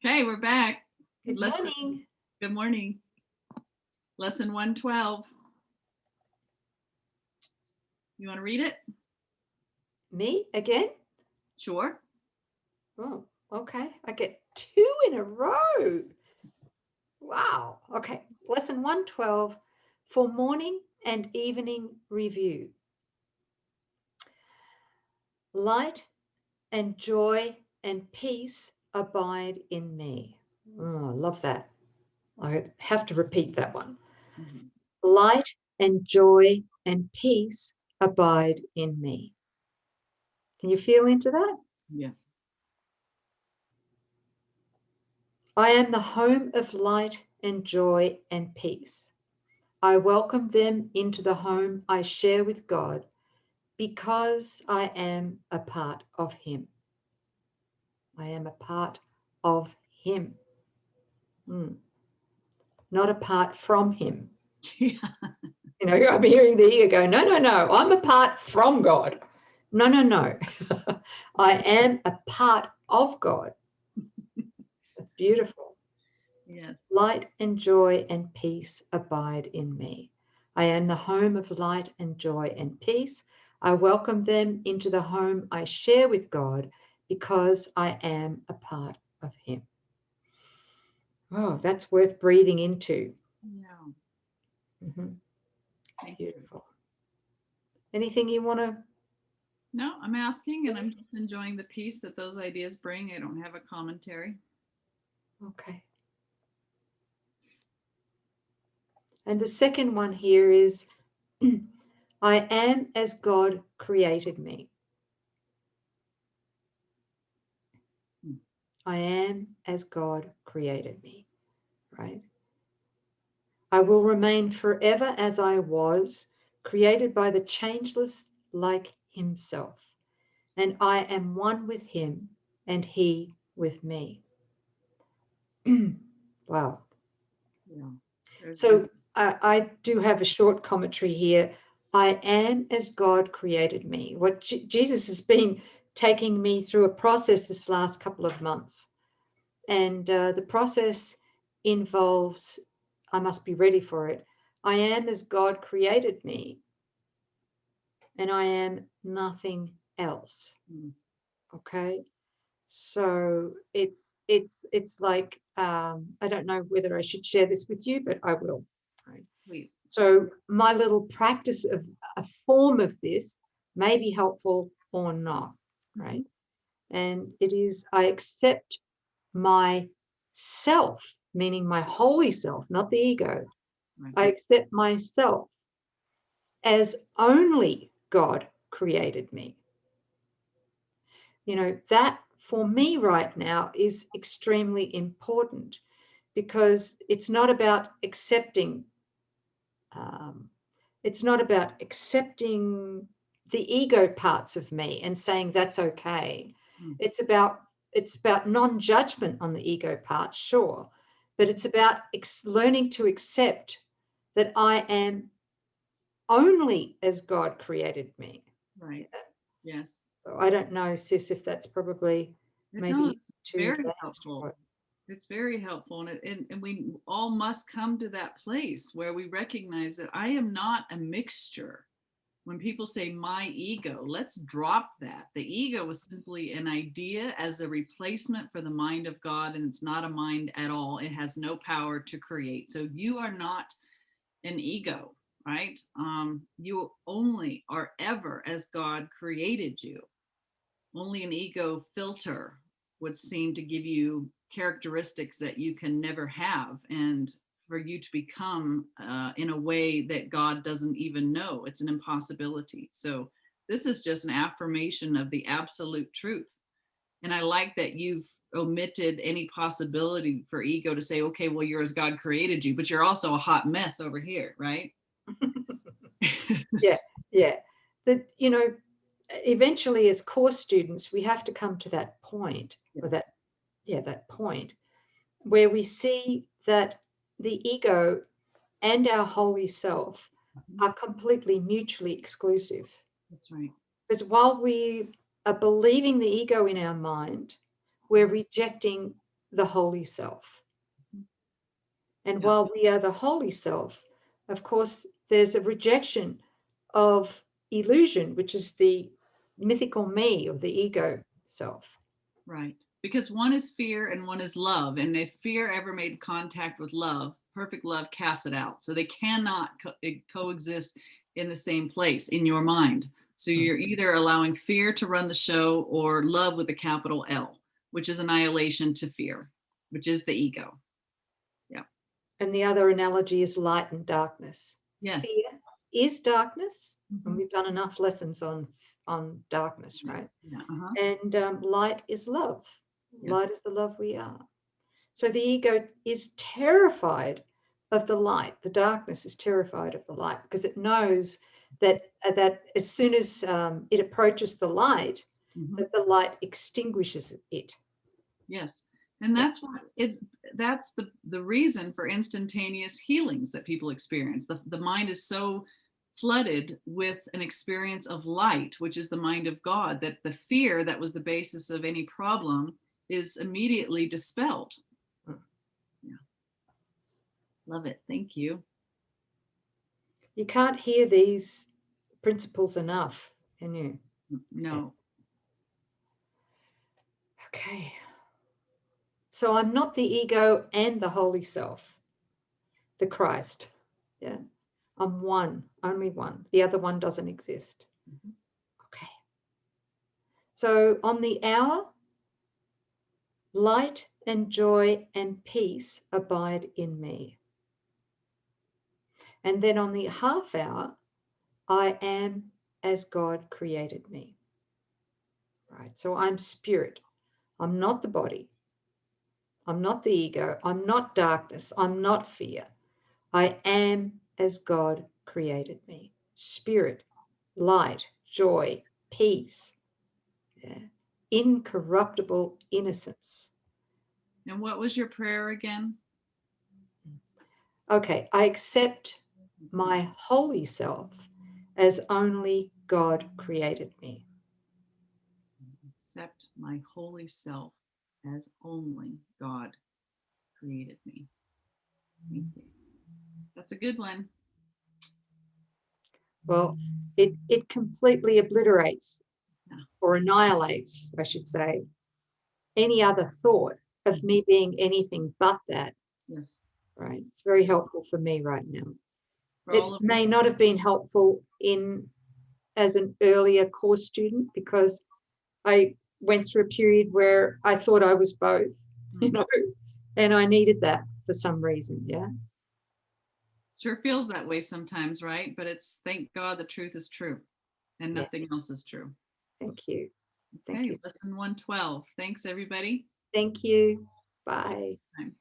Okay, we're back. Good morning. Good morning. Lesson 112. You want to read it? Me again? Sure. Oh, okay. I get 2 in a row. Wow. Okay. Lesson 112 for morning and evening review. Light and joy and peace abide in me. Oh, I love that. I have to repeat that one. Mhm. Light and joy and peace abide in me. Can you feel into that? Yeah. I am the home of light and joy and peace. I welcome them into the home I share with God because I am a part of Him. I am a part of Him, not apart from Him. Yeah. You know, I'm hearing the ego go, no, no, no, I'm apart from God. No, no, no. I am a part of God. That's beautiful. Yes. Light and joy and peace abide in me. I am the home of light and joy and peace. I welcome them into the home I share with God because I am a part of Him. Oh, that's worth breathing into. Yeah. Mhm. Thank you. Beautiful. Anything you want to? No, I'm asking and I'm just enjoying the peace that those ideas bring. I don't have a commentary. Okay. And the second one here is I am as God created me. Hmm. I am as God created me, right? I will remain forever as I was, created by the changeless like Himself. And I am one with Him and He with me. Wow. Yeah. So I do have a short commentary here. I am as God created me. What Jesus has been taking me through a process this last couple of months. And the process involves, I must be ready for it. I am as God created me, and I am nothing else. Hmm. Okay, so it's like I don't know whether I should share this with you, but I will. Right. Please. So my little practice of a form of this may be helpful or not, Mhm. right? And it is I accept myself, meaning my holy self, not the ego. Right. I accept myself as only God created me. You know, that for me right now is extremely important because it's not about accepting. Um, it's not about accepting the ego parts of me and saying that's okay. Mm. It's about non-judgment on the ego part, sure, but it's about learning to accept that I am only as God created me. Right. Yes. So I don't know, sis, if that's probably No, maybe it's too very advanced or helpful. what. It's very helpful. And we all must come to that place where we recognize that I am not a mixture. When people say my ego, let's drop that. The ego was simply an idea as a replacement for the mind of God, and it's not a mind at all. It has no power to create. So you are not an ego, right? You only are ever as God created you. Only an ego filter would seem to give you characteristics that you can never have. And for you to become in a way that God doesn't even know, it's an impossibility. So this is just an affirmation of the absolute truth. And I like that you've omitted any possibility for ego to say, okay, well, you're as God created you, but you're also a hot mess over here, right? Yeah, yeah. That, you know, eventually as course students, we have to come to that point, or Yes. that point where we see that the ego and our holy self Mhm. are completely mutually exclusive. That's right. Because while we are believing the ego in our mind, we're rejecting the holy self. And Yeah. while we are the holy self, of course, there's a rejection of illusion, which is the mythical me of the ego self. Right. Because one is fear and one is love. And if fear ever made contact with love, perfect love casts it out. So they cannot coexist in the same place in your mind. So you're either allowing fear to run the show or love with a capital L, which is annihilation to fear, which is the ego. Yeah. And the other analogy is light and darkness. Yes. Fear is darkness, Mhm. and we've done enough lessons on darkness, right? Yeah. Uh-huh. And light is love. Yes. Light is the love we are. So the ego is terrified of the light. The darkness is terrified of the light because it knows that as soon as it approaches the light, Mhm. that the light extinguishes it. Yes. And that's what that's the reason for instantaneous healings that people experience. The mind is so flooded with an experience of light, which is the mind of God, that the fear that was the basis of any problem is immediately dispelled. Yeah. Love it. Thank you. You can't hear these principles enough, can you? No. Okay. So I'm not the ego and the holy self, the Christ. Yeah. I'm one, only one. The other one doesn't exist. Mhm. Okay. So on the hour, light and joy and peace abide in me. And then on the half hour, I am as God created me. Right. So I'm spirit. I'm not the body. I'm not the ego. I'm not darkness. I'm not fear. I am as God created me. Spirit, light, joy, peace, yeah. Incorruptible innocence. And what was your prayer again? Okay, I accept my holy self as only God created me. Accept my holy self as only God created me. Thank you. That's a good one. Well, it completely obliterates Yeah. or annihilates, I should say, any other thought of me being anything but that. Yes. Right. It's very helpful for me right now. For It all of may us. not have been helpful as an earlier course student because I went through a period where I thought I was both, you know, and I needed that for some reason. Yeah. Sure feels that way sometimes, right? But it's thank God the truth is true and Yeah. nothing else is true. Thank you. Thank Okay, you. lesson 112. Thanks, everybody. Thank you. See you Bye. next time.